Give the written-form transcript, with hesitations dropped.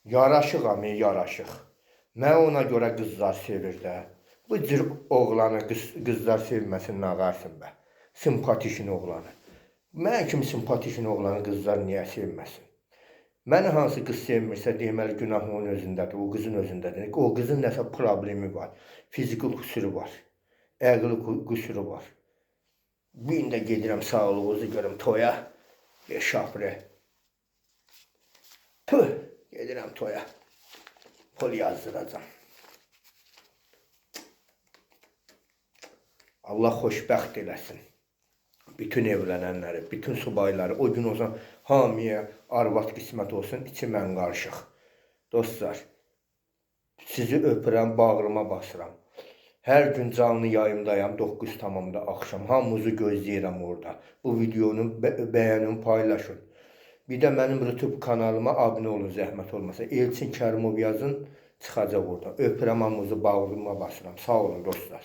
Yaraşıq amı, yaraşıq. Mən ona görə qızlar sevir də. Bu cür oğlanı qızlar sevməsin, nağarsın bə. Simpatişin oğlanı. Mən kimi simpatişin oğlanı qızlar niyə sevməsin? Məni hansı qız sevmirsə, deməli günah onun özündədir, o qızın özündədir. O qızın nəsə problemi var, fiziki qüsuru var, əqli qüsuru var. Bir gün də gedirəm sağlığınızı görüm toya, şapre. Tüh, gedirəm toya, pul yazdıracam. Allah xoşbəxt eləsin. Bütün evlənənləri, bütün subayları, o gün o zaman hamiyə arvad qismət olsun, içi mən qarışıq. Dostlar, sizi öpürəm, bağrıma basıram. Hər gün canlı yayımdayam, 9 tamamda axşam. Hamınızı gözləyirəm orada. Bu videonu bəyənin, paylaşın. Bir də mənim YouTube kanalıma abunə olun, zəhmət olmasa. Elçin Kərimov yazın, çıxacaq orada. Öpürəm, hamınızı bağrıma basıram. Sağ olun dostlar.